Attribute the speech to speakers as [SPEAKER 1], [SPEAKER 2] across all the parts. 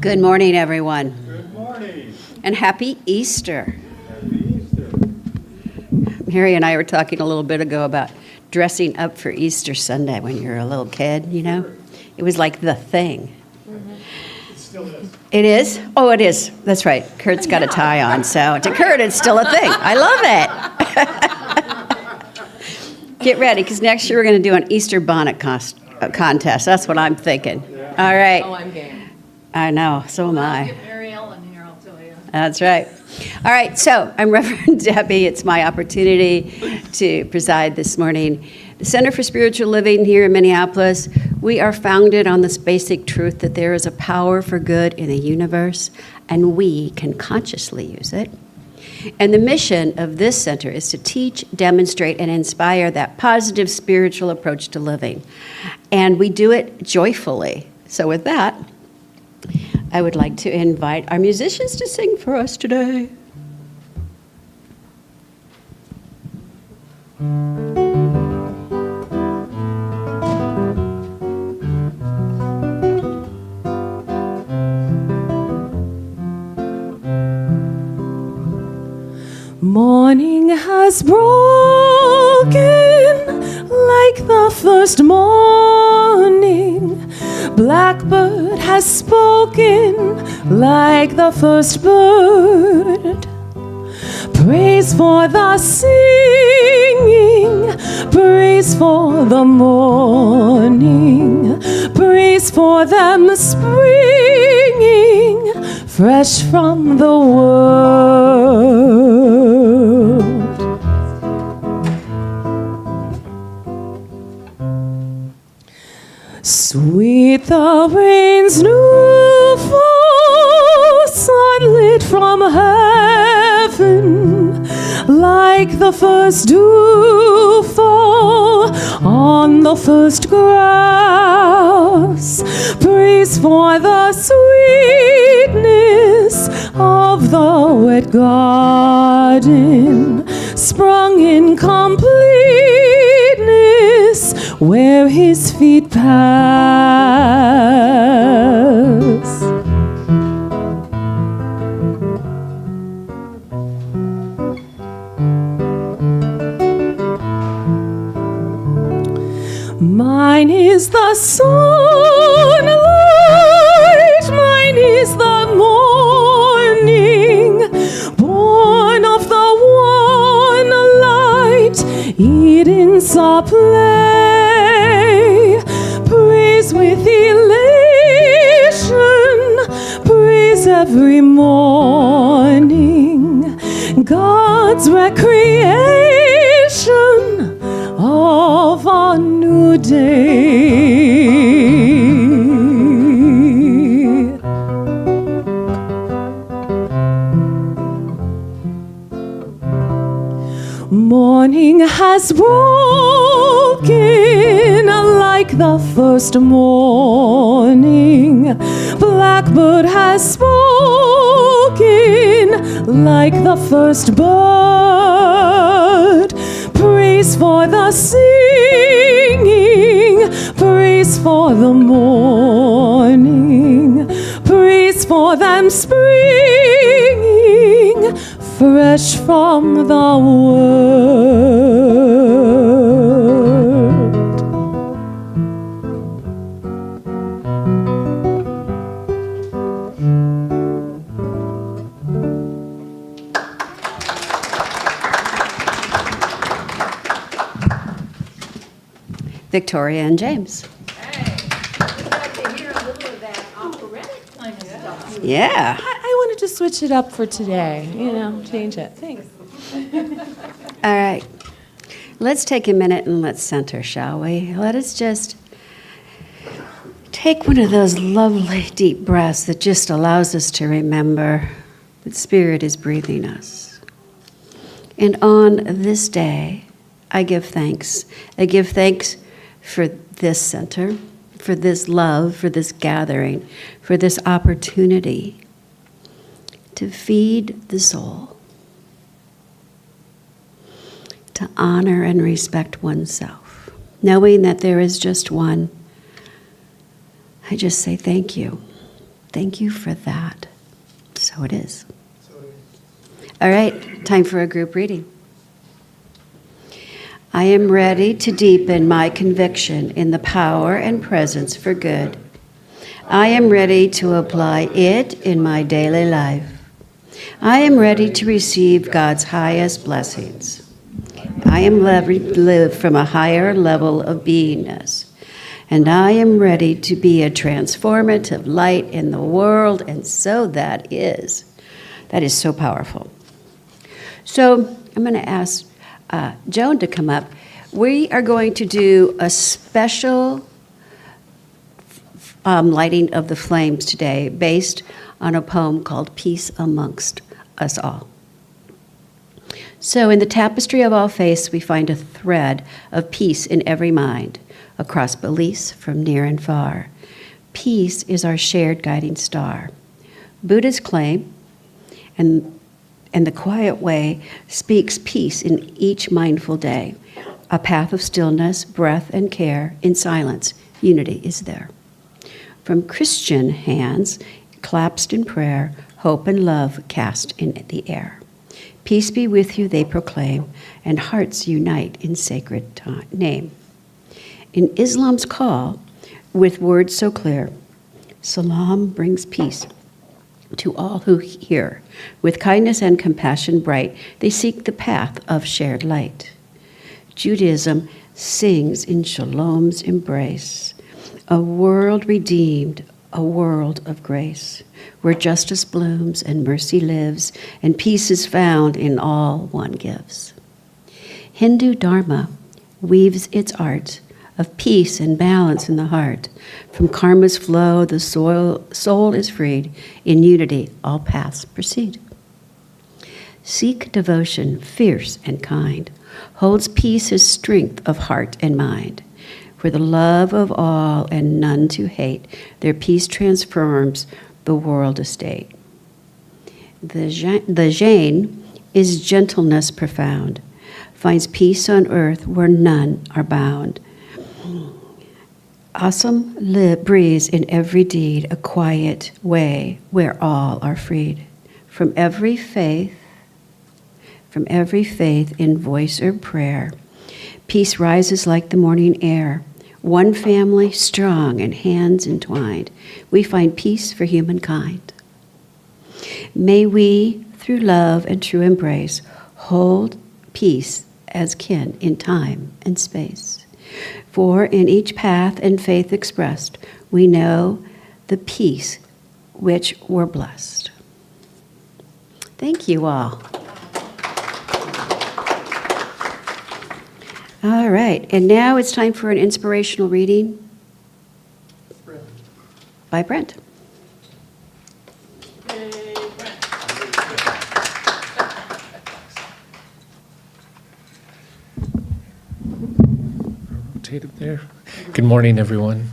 [SPEAKER 1] Good morning, everyone.
[SPEAKER 2] Good morning.
[SPEAKER 1] And happy Easter.
[SPEAKER 2] Happy Easter.
[SPEAKER 1] Mary and I were talking a little bit ago about dressing up for Easter Sunday when you were a little kid, you know? It was like the thing.
[SPEAKER 2] It still is.
[SPEAKER 1] It is? Oh, it is. That's right. Kurt's got a tie on, so to Kurt, it's still a thing. I love it. Get ready, because next year we're going to do an Easter bonnet contest. That's what I'm thinking. All right.
[SPEAKER 3] Oh, I'm game.
[SPEAKER 1] I know. So am
[SPEAKER 3] I'll
[SPEAKER 1] I.
[SPEAKER 3] get Mary Ellen here, I'll tell you.
[SPEAKER 1] That's right. All right, so I'm Reverend Debbie. It's my opportunity to preside this morning. The Center for Spiritual Living here in Minneapolis, we are founded on this basic truth that there is a power for good in the universe, and we can consciously use it. And the mission of this center is to teach, demonstrate, and inspire that positive spiritual approach to living. And we do it joyfully. So with that, I would like to invite our musicians to sing for us today.
[SPEAKER 3] Morning has broken like the first morning. Blackbird has spoken like the first bird. Praise for the singing, praise for the morning, praise for them springing fresh from the world. Sweet the rain's new fall, sunlit from heaven, like the first dew fall on the first grass. Praise for the sweetness of the wet garden, sprung in completeness where his feet pass. Mine is the sunlight, mine is the morning, born of the one light, Eden's a play. Praise with elation, praise every morning, God's recreation of a new day. Morning has broken like the first morning. Blackbird has spoken like the first bird. Praise for the singing, praise for the morning, praise for them springing fresh from the world.
[SPEAKER 1] Victoria and James.
[SPEAKER 4] Hey, we'd like to hear a little of that operatic kind of stuff.
[SPEAKER 1] Yeah.
[SPEAKER 3] I wanted to switch it up for today, change it. Thanks.
[SPEAKER 1] All right. Let's take a minute and let's center, shall we? Let us just take one of those lovely deep breaths that just allows us to remember that Spirit is breathing us. And on this day, I give thanks. I give thanks for this center, for this love, for this gathering, for this opportunity to feed the soul, to honor and respect oneself, knowing that there is just one. I just say thank you. Thank you for that. So it is. All right, time for a group reading. I am ready to deepen my conviction in the power and presence for good. I am ready to apply it in my daily life. I am ready to receive God's highest blessings. I am ready to live from a higher level of beingness. And I am ready to be a transformative light in the world, and so that is. That is so powerful. So I'm going to ask Joan to come up. We are going to do a special lighting of the flames today based on a poem called Peace Amongst Us All. So in the tapestry of all faiths, we find a thread of peace in every mind, across beliefs from near and far. Peace is our shared guiding star. Buddha's claim, and the quiet way, speaks peace in each mindful day. A path of stillness, breath, and care. In silence, unity is there. From Christian hands, clasped in prayer, hope and love cast in the air. Peace be with you, they proclaim, and hearts unite in sacred name. In Islam's call, with words so clear, Salam brings peace to all who hear. With kindness and compassion bright, they seek the path of shared light. Judaism sings in Shalom's embrace, a world redeemed, a world of grace, where justice blooms and mercy lives, and peace is found in all one gives. Hindu Dharma weaves its art of peace and balance in the heart. From karma's flow, the soul is freed. In unity, all paths proceed. Sikh devotion, fierce and kind, holds peace as strength of heart and mind. For the love of all and none to hate, their peace transforms the world estate. The Jain is gentleness profound, finds peace on earth where none are bound. Awesome breathes in every deed a quiet way where all are freed. From every faith in voice or prayer, peace rises like the morning air. One family strong and hands entwined, we find peace for humankind. May we, through love and true embrace, hold peace as kin in time and space. For in each path and faith expressed, we know the peace which we're blessed. Thank you all. All right, and now it's time for an inspirational reading by Brent.
[SPEAKER 5] Rotate it there. Good morning, everyone.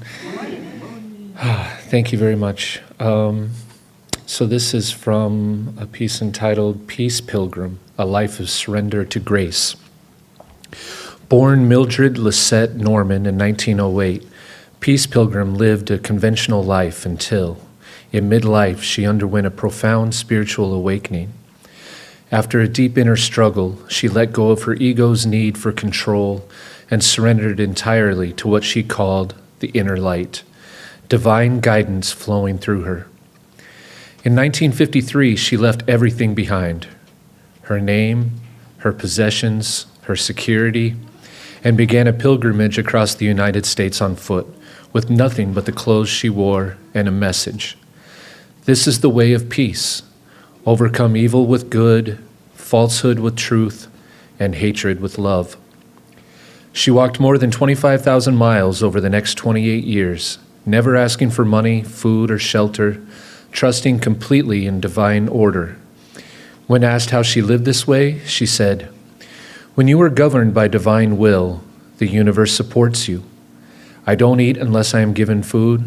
[SPEAKER 5] Thank you very much. So this is from a piece entitled Peace Pilgrim, A Life of Surrender to Grace. Born Mildred Lisette Norman in 1908, Peace Pilgrim lived a conventional life until, in midlife, she underwent a profound spiritual awakening. After a deep inner struggle, she let go of her ego's need for control and surrendered entirely to what she called the inner light, divine guidance flowing through her. In 1953, she left everything behind: her name, her possessions, her security, and began a pilgrimage across the United States on foot, with nothing but the clothes she wore and a message. This is the way of peace: overcome evil with good, falsehood with truth, and hatred with love. She walked more than 25,000 miles over the next 28 years, never asking for money, food, or shelter, trusting completely in divine order. When asked how she lived this way, she said, "When you are governed by divine will, the universe supports you. I don't eat unless I am given food.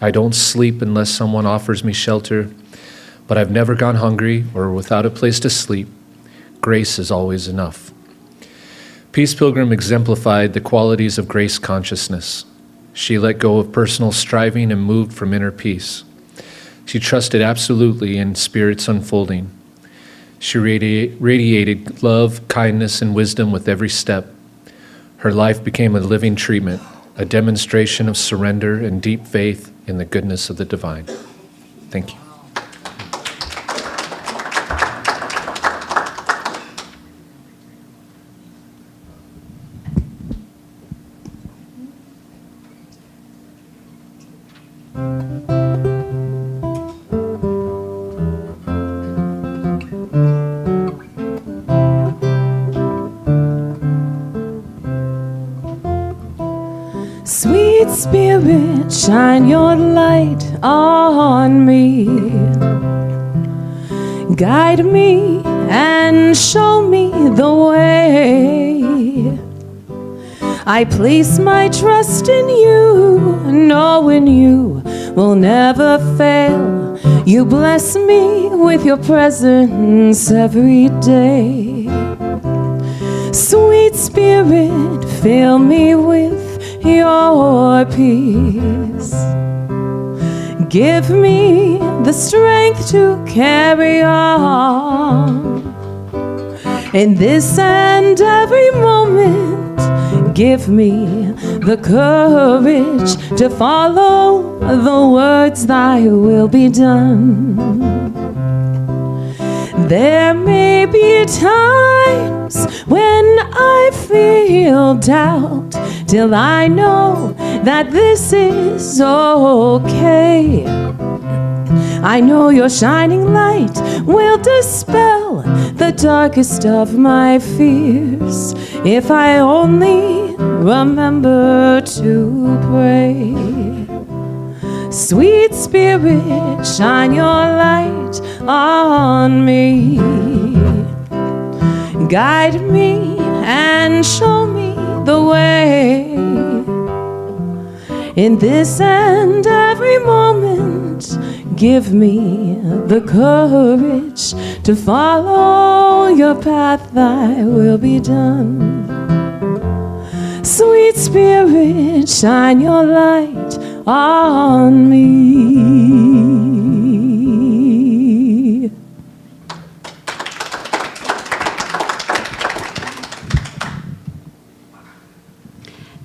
[SPEAKER 5] I don't sleep unless someone offers me shelter. But I've never gone hungry or without a place to sleep. Grace is always enough." Peace Pilgrim exemplified the qualities of grace consciousness. She let go of personal striving and moved from inner peace. She trusted absolutely in Spirit's unfolding. She radiated love, kindness, and wisdom with every step. Her life became a living treatment, a demonstration of surrender and deep faith in the goodness of the divine. Thank you.
[SPEAKER 3] Sweet Spirit, shine your light on me. Guide me and show me the way. I place my trust in you, knowing you will never fail. You bless me with your presence every day. Sweet Spirit, fill me with your peace. Give me the strength to carry on in this and every moment. Give me the courage to follow the words, thy will be done. There may be times when I feel doubt, till I know that this is okay. I know your shining light will dispel the darkest of my fears, if I only remember to pray. Sweet Spirit, shine your light on me. Guide me and show me the way. In this and every moment, give me the courage to follow your path, thy will be done. Sweet Spirit, shine your light on me.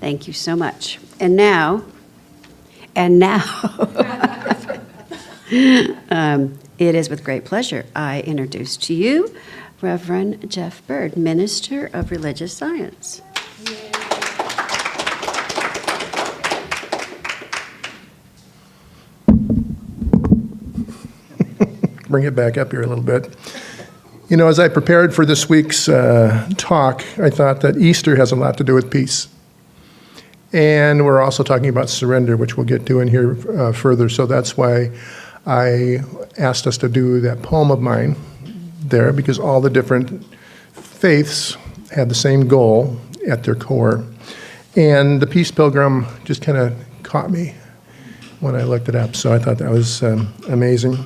[SPEAKER 1] Thank you so much. And now, it is with great pleasure I introduce to you Reverend Jeff Bird, Minister of Religious Science.
[SPEAKER 6] Bring it back up here a little bit. You know, as I prepared for this week's talk, I thought that Easter has a lot to do with peace. And we're also talking about surrender, which we'll get to in here further. So that's why I asked us to do that poem of mine there, because all the different faiths had the same goal at their core. And the Peace Pilgrim just kind of caught me when I looked it up. So I thought that was amazing.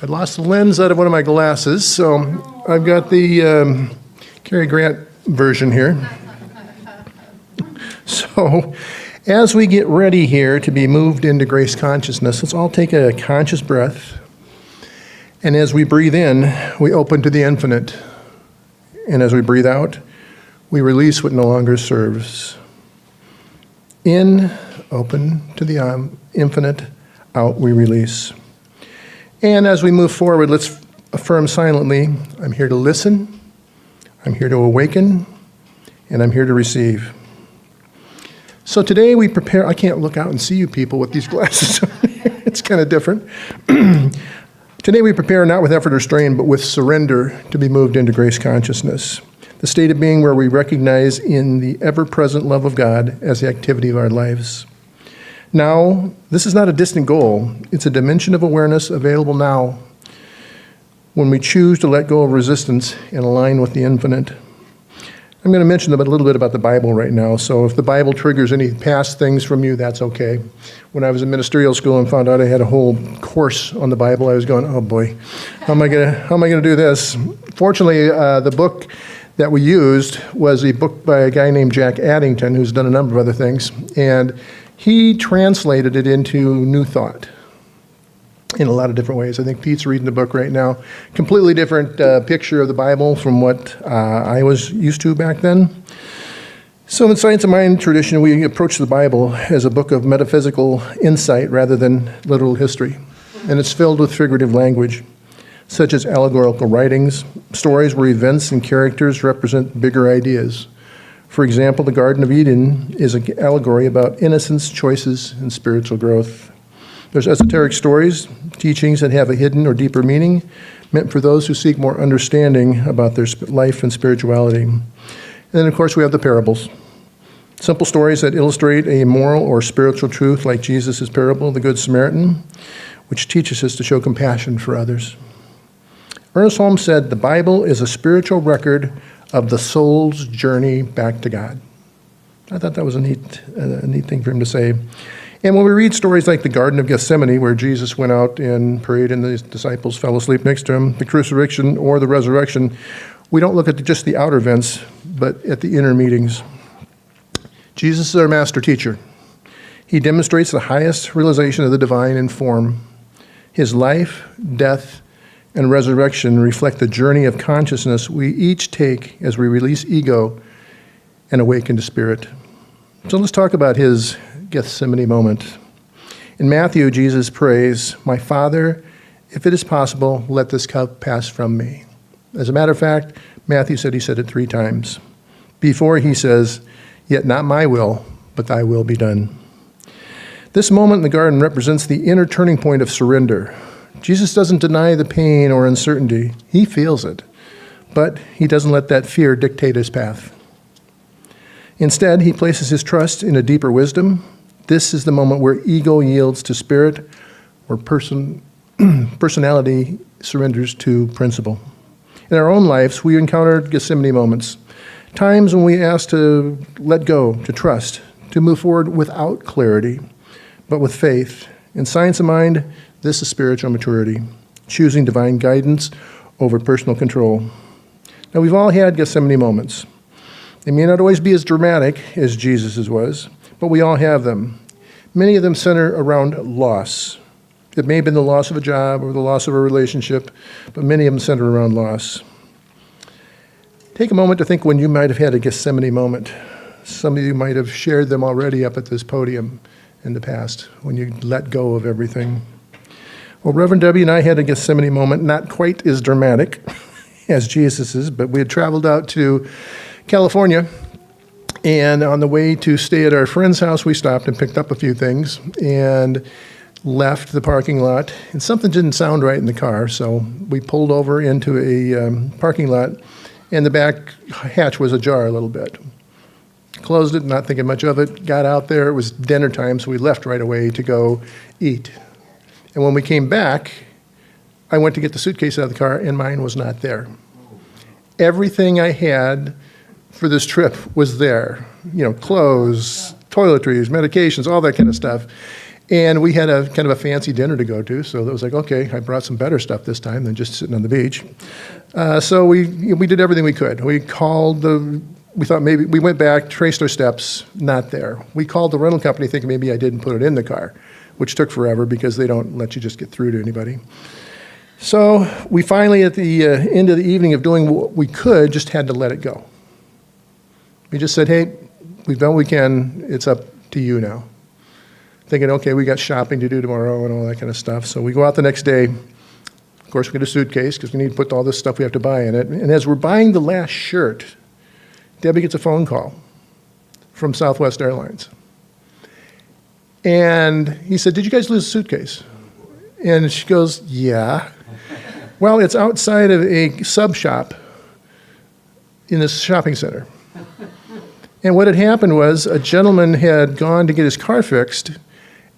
[SPEAKER 6] I lost the lens out of one of my glasses, so I've got the Cary Grant version here. So as we get ready here to be moved into grace consciousness, let's all take a conscious breath. And as we breathe in, we open to the infinite. And as we breathe out, we release what no longer serves. In, open to the infinite. Out, we release. And as we move forward, let's affirm silently, I'm here to listen, I'm here to awaken, and I'm here to receive. So today we prepare, I can't look out and see you people with these glasses on. It's kind of different. Today we prepare not with effort or strain, but with surrender to be moved into grace consciousness, the state of being where we recognize in the ever-present love of God as the activity of our lives. Now, this is not a distant goal. It's a dimension of awareness available now when we choose to let go of resistance and align with the infinite. I'm going to mention a little bit about the Bible right now, so if the Bible triggers any past things from you, that's okay. When I was in ministerial school and found out I had a whole course on the Bible, I was going, oh boy, how am I going to do this? Fortunately, the book that we used was a book by a guy named Jack Addington, who's done a number of other things, and he translated it into New Thought. in a lot of different ways. I think Pete's reading the book right now. Completely different picture of the Bible from what I was used to back then. So in Science of Mind tradition, we approach the Bible as a book of metaphysical insight rather than literal history. And it's filled with figurative language, such as allegorical writings, stories where events and characters represent bigger ideas. For example, the Garden of Eden is an allegory about innocence, choices, and spiritual growth. There's esoteric stories, teachings that have a hidden or deeper meaning, meant for those who seek more understanding about their life and spirituality. And then, of course, we have the parables. Simple stories that illustrate a moral or spiritual truth, like Jesus' parable, the Good Samaritan, which teaches us to show compassion for others. Ernest Holmes said, "The Bible is a spiritual record of the soul's journey back to God." I thought that was a neat thing for him to say. And when we read stories like the Garden of Gethsemane, where Jesus went out and prayed and the disciples fell asleep next to him, the crucifixion or the resurrection, we don't look at just the outer events, but at the inner meetings. Jesus is our master teacher. He demonstrates the highest realization of the divine in form. His life, death, and resurrection reflect the journey of consciousness we each take as we release ego and awaken to spirit. So let's talk about his Gethsemane moment. In Matthew, Jesus prays, "My Father, if it is possible, let this cup pass from me." As a matter of fact, Matthew said he said it 3 times. Before he says, "Yet not my will, but thy will be done." This moment in the garden represents the inner turning point of surrender. Jesus doesn't deny the pain or uncertainty. He feels it, but he doesn't let that fear dictate his path. Instead, he places his trust in a deeper wisdom. This is the moment where ego yields to spirit, where personality surrenders to principle. In our own lives, we encounter Gethsemane moments, times when we ask to let go, to trust, to move forward without clarity, but with faith. In Science of Mind, this is spiritual maturity, choosing divine guidance over personal control. Now, we've all had Gethsemane moments. They may not always be as dramatic as Jesus's was, but we all have them. Many of them center around loss. It may have been the loss of a job or the loss of a relationship, but many of them center around loss. Take a moment to think when you might have had a Gethsemane moment. Some of you might have shared them already up at this podium in the past, when you let go of everything. Well, Reverend Debbie and I had a Gethsemane moment, not quite as dramatic as Jesus's, but we had traveled out to California, and on the way to stay at our friend's house, we stopped and picked up a few things and left the parking lot, and something didn't sound right in the car, so we pulled over into a parking lot, and the back hatch was ajar a little bit. Closed it, not thinking much of it, got out there. It was dinner time, so we left right away to go eat. And when we came back, I went to get the suitcase out of the car, and mine was not there. Everything I had for this trip was there. You know, clothes, toiletries, medications, all that kind of stuff. And we had a kind of a fancy dinner to go to, so it was like, okay, I brought some better stuff this time than just sitting on the beach. So we did everything we could. We called we thought maybe, we went back, traced our steps, not there. We called the rental company thinking maybe I didn't put it in the car, which took forever because they don't let you just get through to anybody. So we finally, at the end of the evening of doing what we could, just had to let it go. We just said, hey, we've done what we can, it's up to you now. Thinking, okay, we got shopping to do tomorrow and all that kind of stuff. So we go out the next day. Of course, we get a suitcase because we need to put all this stuff we have to buy in it. And as we're buying the last shirt, Debbie gets a phone call from Southwest Airlines. And he said, did you guys lose a suitcase? And she goes, yeah. Well, it's outside of a sub shop in this shopping center. And what had happened was a gentleman had gone to get his car fixed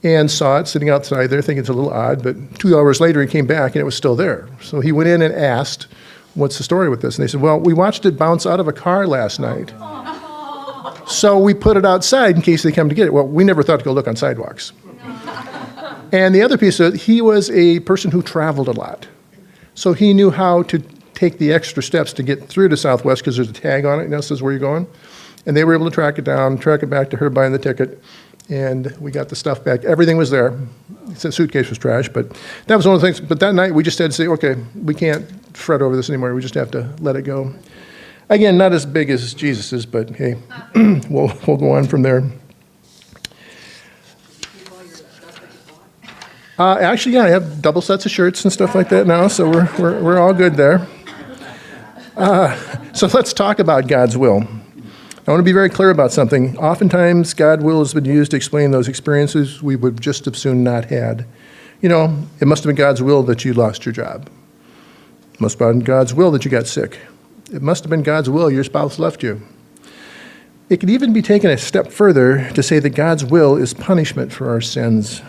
[SPEAKER 6] and saw it sitting outside there, thinking it's a little odd, but 2 hours later he came back and it was still there. So he went in and asked, what's the story with this? And they said, well, we watched it bounce out of a car last night. So we put it outside in case they come to get it. Well, we never thought to go look on sidewalks. And the other piece of it, he was a person who traveled a lot. So he knew how to take the extra steps to get through to Southwest because there's a tag on it and that says where you're going. And they were able to track it down, track it back to her buying the ticket, and we got the stuff back. Everything was there. The suitcase was trash, but that was one of the things. But that night we just had to say, okay, we can't fret over this anymore. We just have to let it go. Again, not as big as Jesus's, but hey, we'll go on from there. Actually, yeah, I have double sets of shirts and stuff like that now, so we're all good there. So let's talk about God's will. I want to be very clear about something. Oftentimes, God's will has been used to explain those experiences we would just have soon not had. You know, it must have been God's will that you lost your job. It must have been God's will that you got sick. It must have been God's will your spouse left you. It could even be taken a step further to say that God's will is punishment for our sins.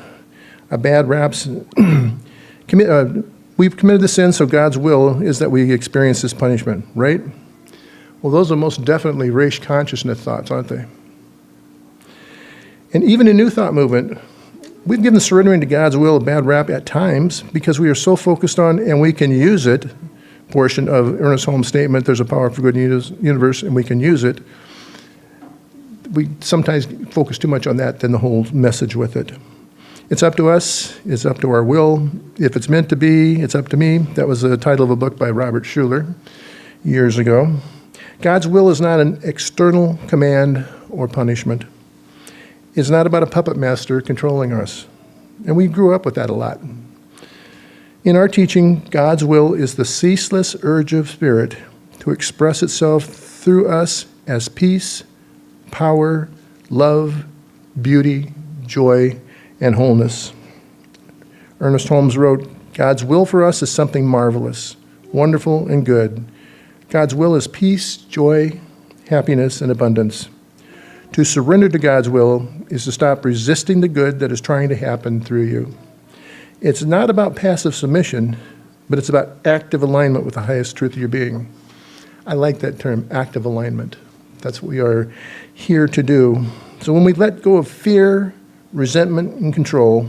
[SPEAKER 6] A bad rap's we've committed the sin, so God's will is that we experience this punishment, right? Well, those are most definitely race consciousness thoughts, aren't they? And even in New Thought movement, we've given surrendering to God's will a bad rap at times because we are so focused on, and we can use it, portion of Ernest Holmes' statement, there's a power for good universe, and we can use it. We sometimes focus too much on that than the whole message with it. It's up to us. It's up to our will. If it's meant to be, it's up to me. That was the title of a book by Robert Schuller years ago. God's will is not an external command or punishment. It's not about a puppet master controlling us. And we grew up with that a lot. In our teaching, God's will is the ceaseless urge of spirit to express itself through us as peace, power, love, beauty, joy, and wholeness. Ernest Holmes wrote, God's will for us is something marvelous, wonderful, and good. God's will is peace, joy, happiness, and abundance. To surrender to God's will is to stop resisting the good that is trying to happen through you. It's not about passive submission, but it's about active alignment with the highest truth of your being. I like that term, active alignment. That's what we are here to do. So when we let go of fear, resentment, and control,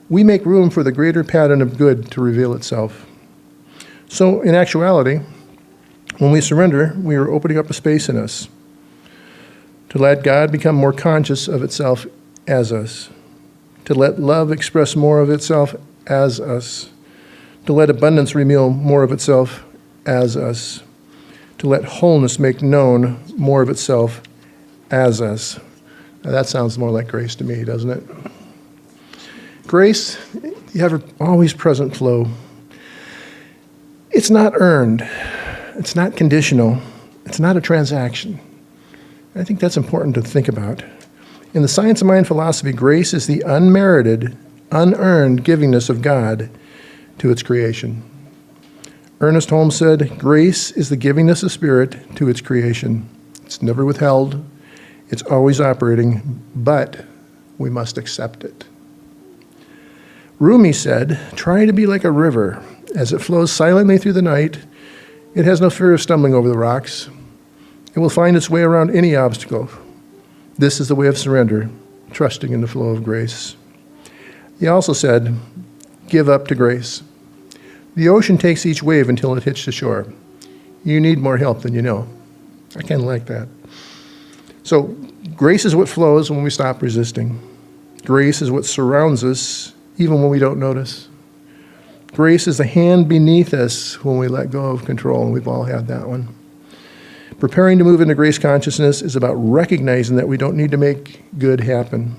[SPEAKER 6] we make room for the greater pattern of good to reveal itself. So in actuality, when we surrender, we are opening up a space in us to let God become more conscious of itself as us, to let love express more of itself as us, to let abundance reveal more of itself as us, to let wholeness make known more of itself as us. Now that sounds more like grace to me, doesn't it? Grace, you have an always present flow. It's not earned. It's not conditional. It's not a transaction. I think that's important to think about. In the Science of Mind philosophy, grace is the unmerited, unearned givingness of God to its creation. Ernest Holmes said, grace is the givingness of spirit to its creation. It's never withheld. It's always operating, but we must accept it. Rumi said, try to be like a river. As it flows silently through the night, it has no fear of stumbling over the rocks. It will find its way around any obstacle. This is the way of surrender, trusting in the flow of grace. He also said, give up to grace. The ocean takes each wave until it hits the shore. You need more help than you know. I kind of like that. So grace is what flows when we stop resisting. Grace is what surrounds us even when we don't notice. Grace is the hand beneath us when we let go of control, and we've all had that one. Preparing to move into grace consciousness is about recognizing that we don't need to make good happen.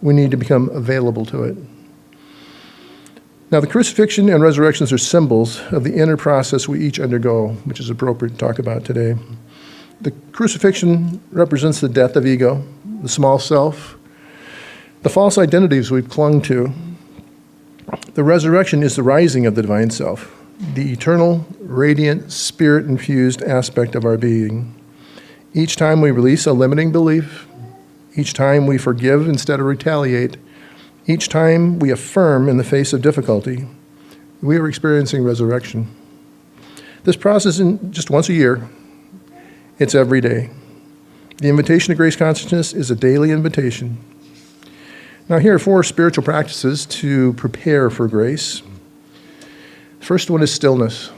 [SPEAKER 6] We need to become available to it. Now, the crucifixion and resurrections are symbols of the inner process we each undergo, which is appropriate to talk about today. The crucifixion represents the death of ego, the small self, the false identities we've clung to. The resurrection is the rising of the divine self, the eternal, radiant, spirit-infused aspect of our being. Each time we release a limiting belief, each time we forgive instead of retaliate, each time we affirm in the face of difficulty, we are experiencing resurrection. This process isn't just once a year, it's every day. The invitation to grace consciousness is a daily invitation. Now, here are 4 spiritual practices to prepare for grace. First one is stillness.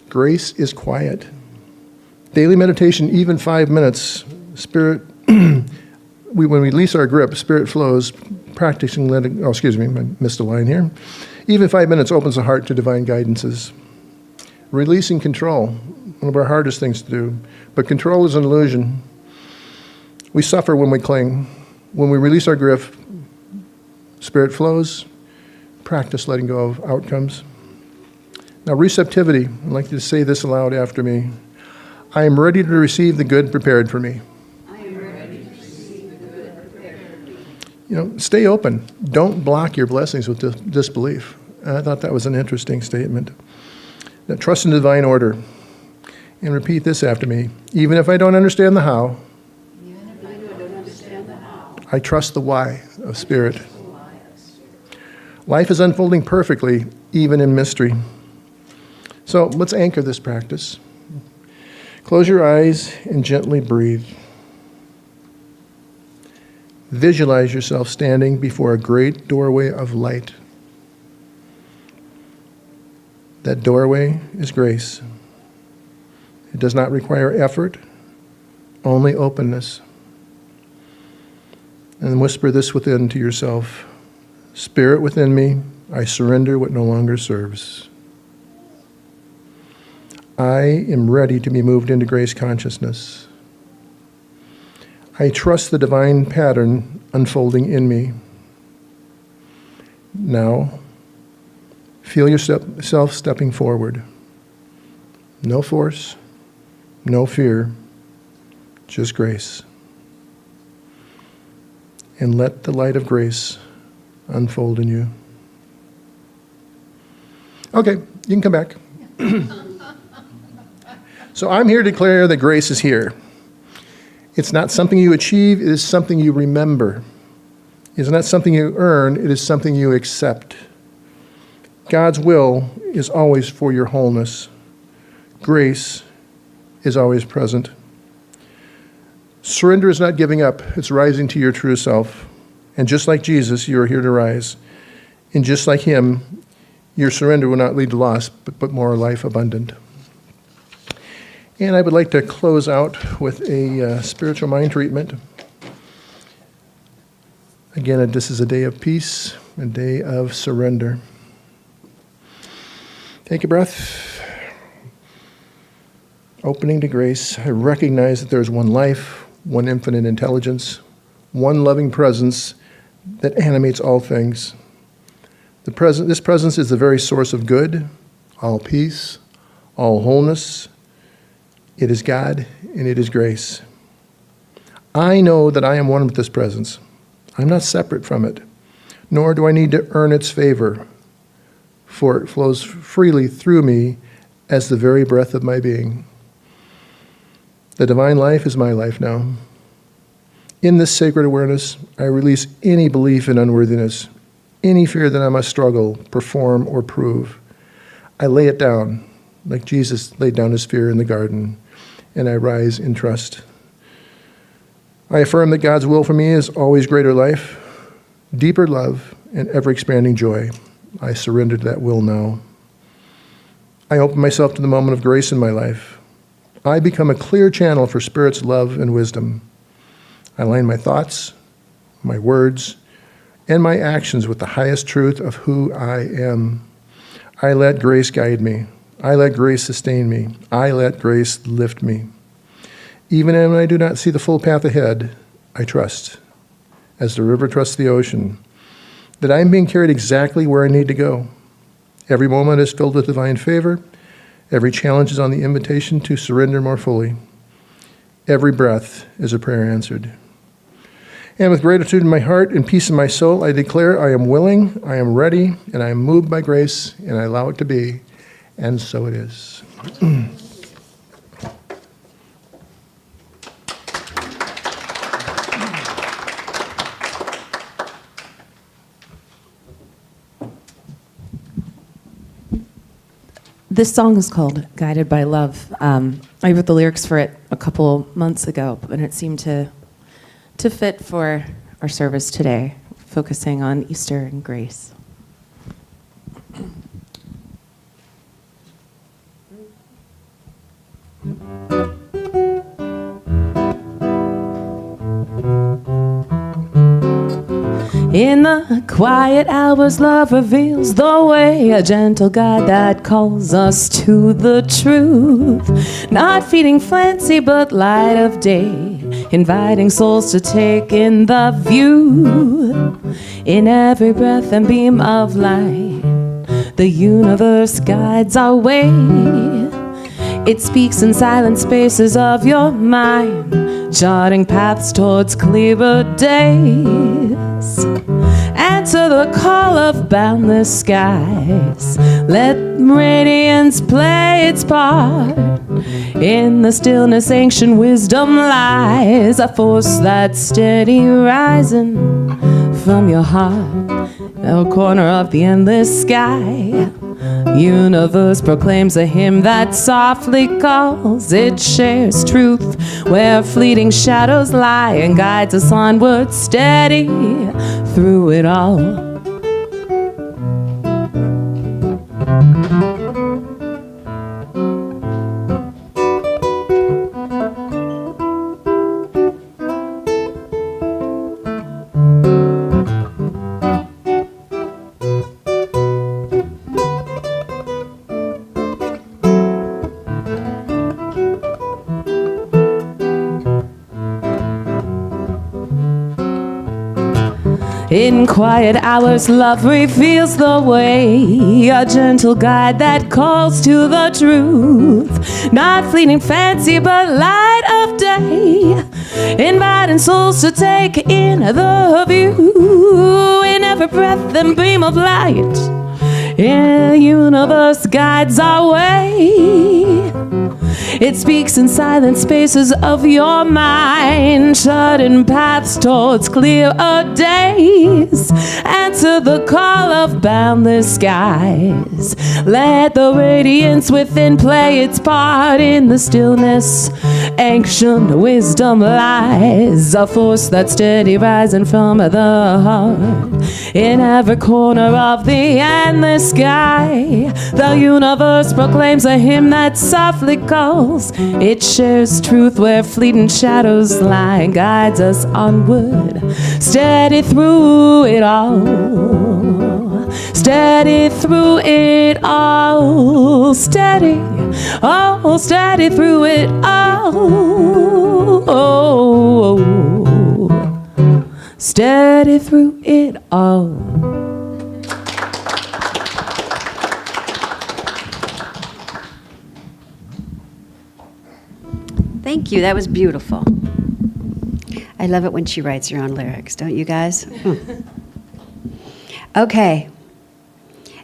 [SPEAKER 6] Grace is quiet. Daily meditation, even 5 minutes, when we release our grip, Spirit flows, practicing letting, oh, excuse me, I missed a line here. Even 5 minutes opens the heart to divine guidances. Releasing control, one of our hardest things to do. But control is an illusion. We suffer when we cling. When we release our grip, Spirit flows, practice letting go of outcomes. Now, receptivity, I'd like you to say this aloud after me. I am ready to receive the good prepared for me. Stay open. Don't block your blessings with disbelief. I thought that was an interesting statement. Now, trust in divine order. And repeat this after me. Even if I don't understand the how, I trust the why of Spirit. Life is unfolding perfectly, even in mystery. So let's anchor this practice. Close your eyes and gently breathe. Visualize yourself standing before a great doorway of light. That doorway is grace. It does not require effort, only openness. And whisper this within to yourself. Spirit within me, I surrender what no longer serves. I am ready to be moved into grace consciousness. I trust the divine pattern unfolding in me. Now, feel yourself stepping forward. No force, no fear, just grace. And let the light of grace unfold in you. Okay, you can come back. So I'm here to declare that grace is here. It's not something you achieve, it is something you remember. It's not something you earn, it is something you accept. God's will is always for your wholeness. Grace is always present. Surrender is not giving up, it's rising to your true self. And just like Jesus, you are here to rise. And just like him, your surrender will not lead to loss, but more life abundant. And I would like to close out with a spiritual mind treatment. Again, this is a day of peace, a day of surrender. Take a breath. Opening to grace, I recognize that there is one life, one infinite intelligence, one loving presence that animates all things. This presence is the very source of good, all peace, all wholeness. It is God, and it is grace. I know that I am one with this presence. I'm not separate from it, nor do I need to earn its favor, for it flows freely through me as the very breath of my being. The divine life is my life now. In this sacred awareness, I release any belief in unworthiness, any fear that I must struggle, perform, or prove. I lay it down, like Jesus laid down his fear in the garden, and I rise in trust. I affirm that God's will for me is always greater life, deeper love, and ever-expanding joy. I surrender to that will now. I open myself to the moment of grace in my life. I become a clear channel for Spirit's love and wisdom. I align my thoughts, my words, and my actions with the highest truth of who I am. I let grace guide me. I let grace sustain me. I let grace lift me. Even when I do not see the full path ahead, I trust, as the river trusts the ocean, that I am being carried exactly where I need to go. Every moment is filled with divine favor. Every challenge is on the invitation to surrender more fully. Every breath is a prayer answered. And with gratitude in my heart and peace in my soul, I declare I am willing, I am ready, and I am moved by grace, and I allow it to be. And so it is.
[SPEAKER 3] This song is called Guided by Love. I wrote the lyrics for it a couple months ago, and it seemed to fit for our service today, focusing on Easter and grace. In the quiet hours, love reveals the way, a gentle guide that calls us to the truth. Not feeding fancy, but light of day, inviting souls to take in the view. In every breath and beam of light, the universe guides our way. It speaks in silent spaces of your mind, charting paths towards clearer days. Answer the call of boundless skies. Let radiance play its part. In the stillness, ancient wisdom lies, a force that's steady rising from your heart, no corner of the endless sky. Universe proclaims a hymn that softly calls. It shares truth where fleeting shadows lie and guides us onward steady through it all. In quiet hours, love reveals the way, a gentle guide that calls to the truth. Not fleeting fancy, but light of day, inviting souls to take in the view. In every breath and beam of light, the universe guides our way. It speaks in silent spaces of your mind, charting paths towards clearer days. Answer the call of boundless skies. Let the radiance within play its part. In the stillness, ancient wisdom lies, a force that's steady rising from the heart. In every corner of the endless sky, the universe proclaims a hymn that softly calls. It shares truth where fleeting shadows lie and guides us onward, steady through it all. Steady through it all. Steady, oh, steady through it all. Steady through it all.
[SPEAKER 1] Thank you. That was beautiful. I love it when she writes her own lyrics, don't you guys? Okay.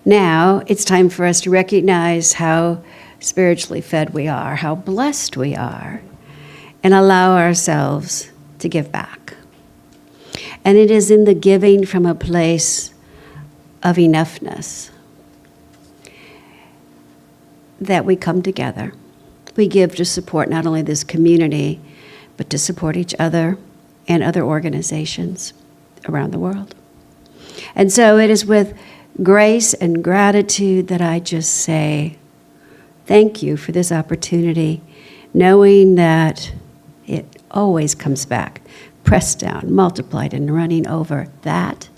[SPEAKER 1] Now it's time for us to recognize how spiritually fed we are, how blessed we are, and allow ourselves to give back. And it is in the giving from a place of enoughness that we come together. We give to support not only this community, but to support each other and other organizations around the world. And so it is with grace and gratitude that I just say, thank you for this opportunity, knowing that it always comes back, pressed down, multiplied, and running over. That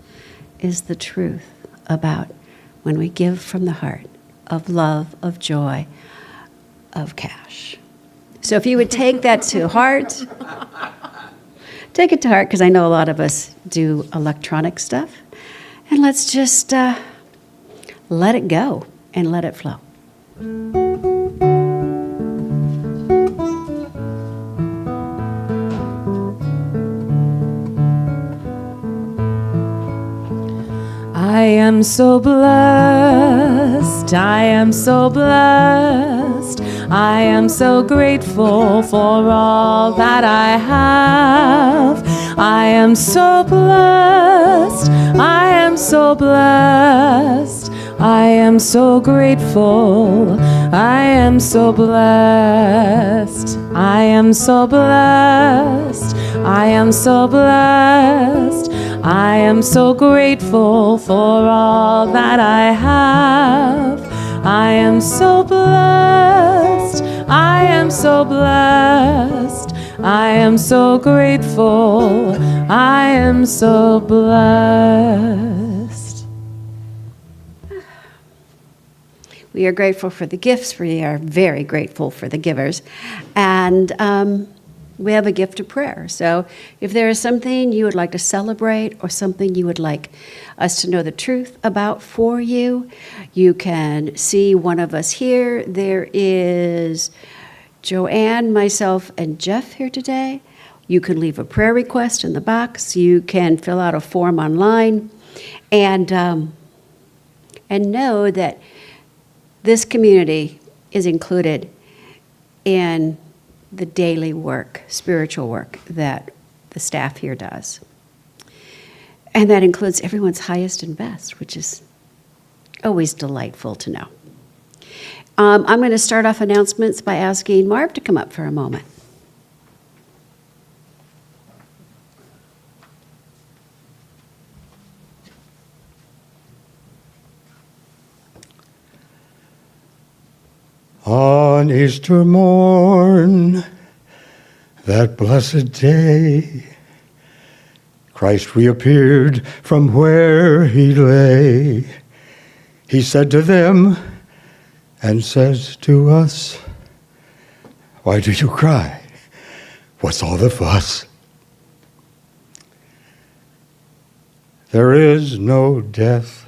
[SPEAKER 1] is the truth about when we give from the heart of love, of joy, of cash. So if you would take that to heart, take it to heart, because I know a lot of us do electronic stuff, and let's just let it go and let it flow.
[SPEAKER 3] I am so blessed, I am so blessed, I am so grateful for all that I have. I am so blessed, I am so blessed, I am so grateful, I am so blessed, I am so blessed, I am so blessed, I am so grateful for all that I have. I am so blessed, I am so blessed, I am so grateful. I am so blessed.
[SPEAKER 1] We are grateful for the gifts. We are very grateful for the givers. And we have a gift of prayer. So if there is something you would like to celebrate or something you would like us to know the truth about for you, you can see one of us here. There is Joanne, myself, and Jeff here today. You can leave a prayer request in the box. You can fill out a form online. And know that this community is included in the daily work, spiritual work that the staff here does. And that includes everyone's highest and best, which is always delightful to know. I'm going to start off announcements by asking Marv to come up for a moment.
[SPEAKER 7] On Easter morn, that blessed day, Christ reappeared from where he lay. He said to them, and says to us, "Why do you cry? What's all the fuss?" There is no death.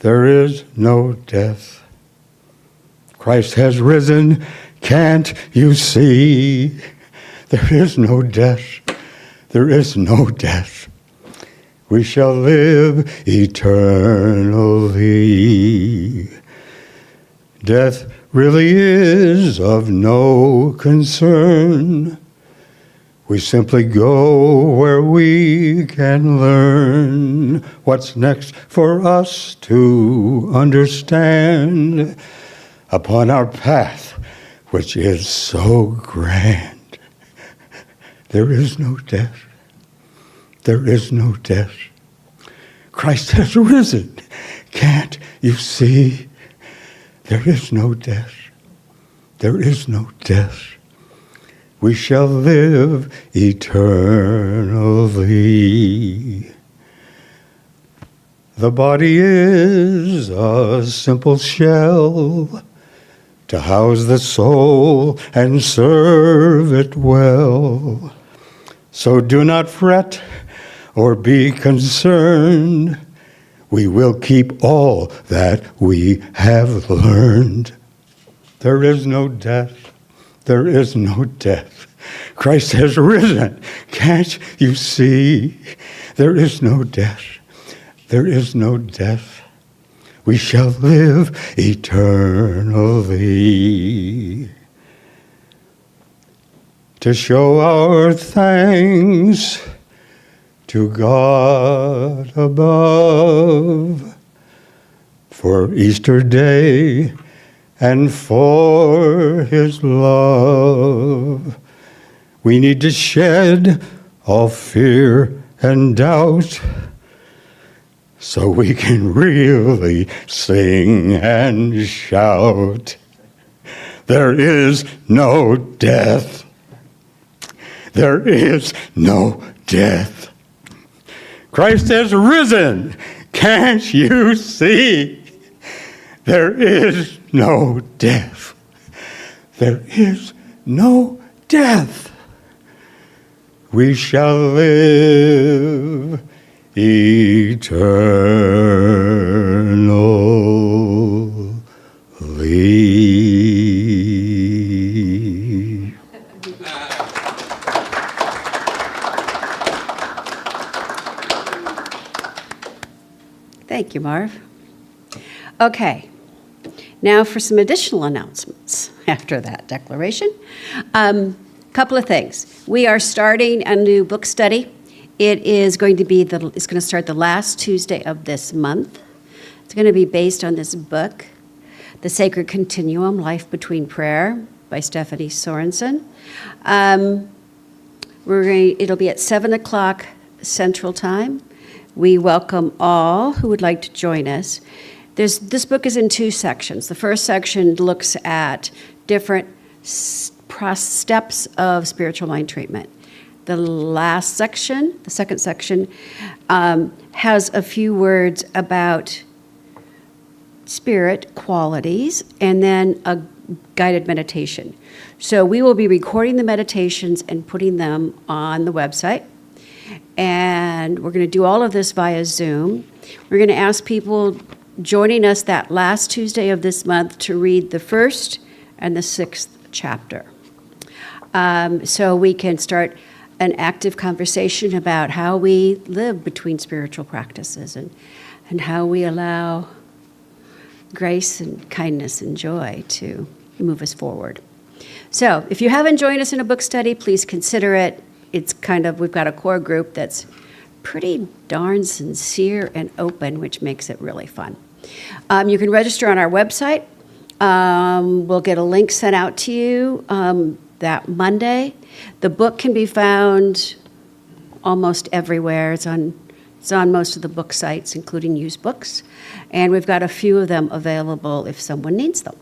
[SPEAKER 7] There is no death. Christ has risen, can't you see? There is no death, there is no death. We shall live eternally. Death really is of no concern. We simply go where we can learn what's next for us to understand upon our path, which is so grand. There is no death. There is no death. Christ has risen. Can't you see? There is no death. There is no death. We shall live eternally. The body is a simple shell to house the soul and serve it well. So do not fret or be concerned. We will keep all that we have learned. There is no death. There is no death. Christ has risen. Can't you see? There is no death. There is no death. We shall live eternally. To show our thanks to God above for Easter Day and for his love, we need to shed all fear and doubt so we can really sing and shout. There is no death. There is no death. Christ has risen. Can't you see? There is no death. There is no death. We shall live eternally.
[SPEAKER 1] Thank you, Marv. Okay, now for some additional announcements after that declaration. Couple of things. We are starting a new book study. It is going to be it's going to start the last Tuesday of this month. It's going to be based on this book, The Sacred Continuum: Life Between Prayer by Stephanie Sorensen. It'll be at 7 o'clock Central Time. We welcome all who would like to join us. This book is in two sections. The first section looks at different steps of spiritual mind treatment. The last section, the second section, has a few words about spirit qualities and then a guided meditation. So we will be recording the meditations and putting them on the website. And we're going to do all of this via Zoom. We're going to ask people joining us that last Tuesday of this month to read the 1st and the 6th chapter. So we can start an active conversation about how we live between spiritual practices and how we allow grace and kindness and joy to move us forward. So if you haven't joined us in a book study, please consider it. It's we've got a core group that's pretty darn sincere and open, which makes it really fun. You can register on our website. We'll get a link sent out to you that Monday. The book can be found almost everywhere. It's on most of the book sites, including used books. And we've got a few of them available if someone needs them.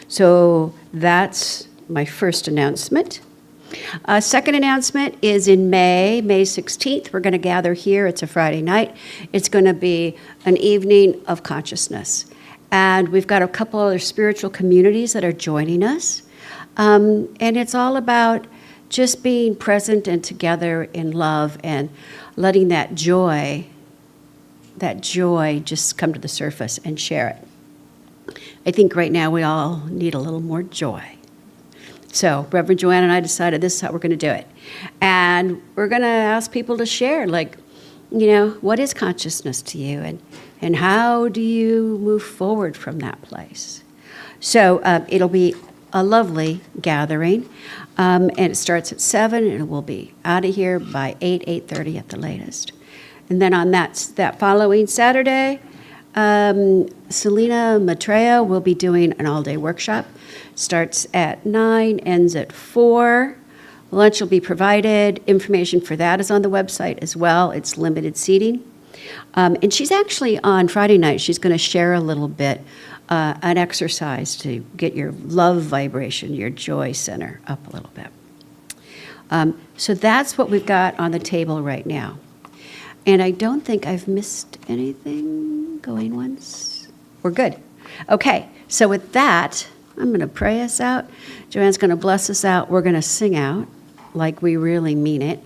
[SPEAKER 1] So that's my first announcement. Second announcement is in May 16th. We're going to gather here. It's a Friday night. It's going to be an evening of consciousness. And we've got a couple other spiritual communities that are joining us. And it's all about just being present and together in love and letting that joy just come to the surface and share it. I think right now we all need a little more joy. So Reverend Joanne and I decided this is how we're going to do it. And we're going to ask people to share, what is consciousness to you and how do you move forward from that place? So it'll be a lovely gathering, and it starts at 7, and we'll be out of here by 8:30 at the latest. And then on that following Saturday, Selena Maitreya will be doing an all-day workshop. Starts at 9, ends at 4. Lunch will be provided. Information for that is on the website as well. It's limited seating. And she's actually on Friday night, she's going to share a little bit, an exercise to get your love vibration, your joy center up a little bit. So that's what we've got on the table right now. And I don't think I've missed anything. Going once? We're good. Okay, so with that, I'm going to pray us out. Joanne's going to bless us out. We're going to sing out like we really mean it,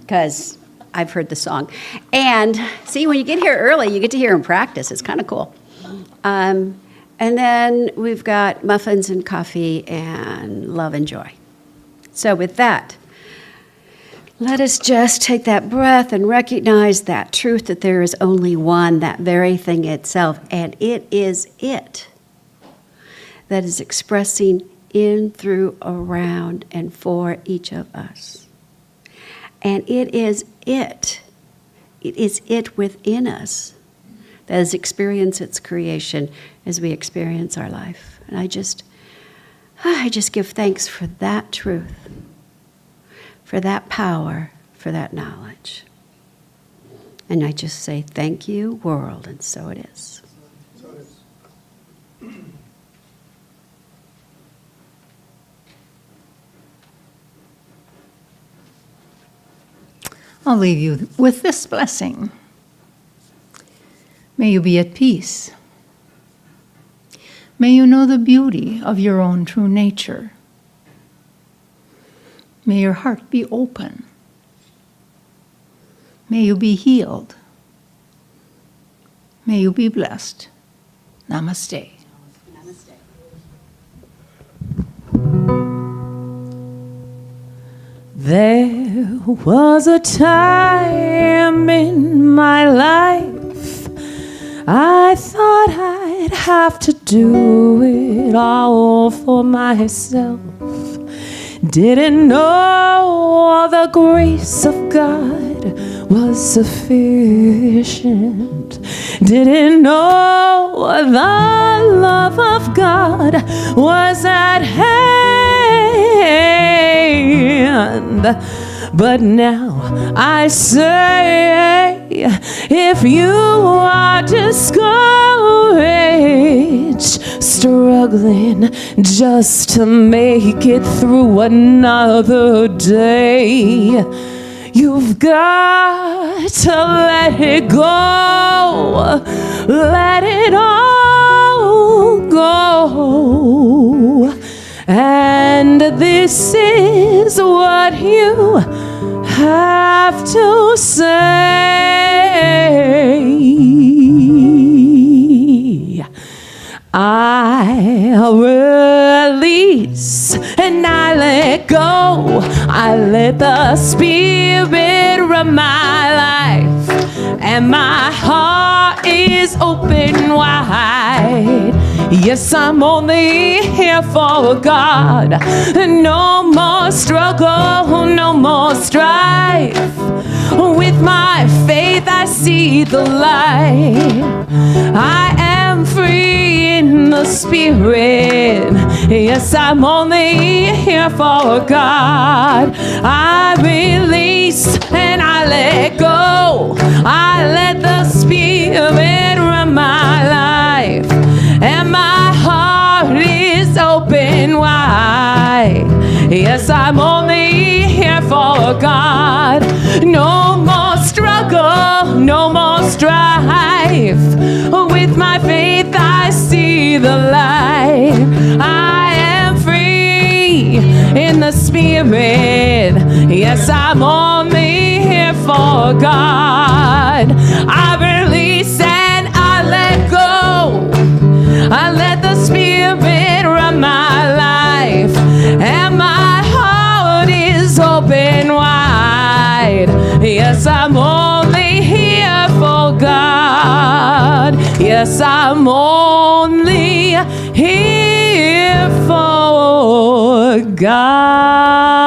[SPEAKER 1] because I've heard the song. And see, when you get here early, you get to hear him practice. It's kind of cool. And then we've got muffins and coffee and love and joy. So with that, let us just take that breath and recognize that truth that there is only one, that very thing itself, and it is it that is expressing in, through, around, and for each of us. And it is it within us that has experienced its creation as we experience our life. And I just give thanks for that truth, for that power, for that knowledge. And I just say, thank you, world, and so it is.
[SPEAKER 4] I'll leave you with this blessing. May you be at peace. May you know the beauty of your own true nature. May your heart be open. May you be healed. May you be blessed. Namaste.
[SPEAKER 3] There was a time in my life I thought I'd have to do it all for myself. Didn't know the grace of God was sufficient. Didn't know the love of God was at hand. But now I say, if you are discouraged, struggling just to make it through another day, you've got to let it go. Let it all go. And this is what you have to say. I release and I let go. I let the Spirit run my life, and my heart is open wide. Yes, I'm only here for God. No more struggle, no more strife. With my faith, I see the light. I am free in the Spirit. Yes, I'm only here for God. I release and I let go. I let the Spirit run my life, and my heart is open wide. Yes, I'm only here for God. No more struggle, no more strife. With my faith, I see the light. I am free in the Spirit. Yes, I'm only here for God. I release and I let go. I let the Spirit run my life, and my heart is open wide. Yes, I'm only here for God. Yes, I'm only here for God.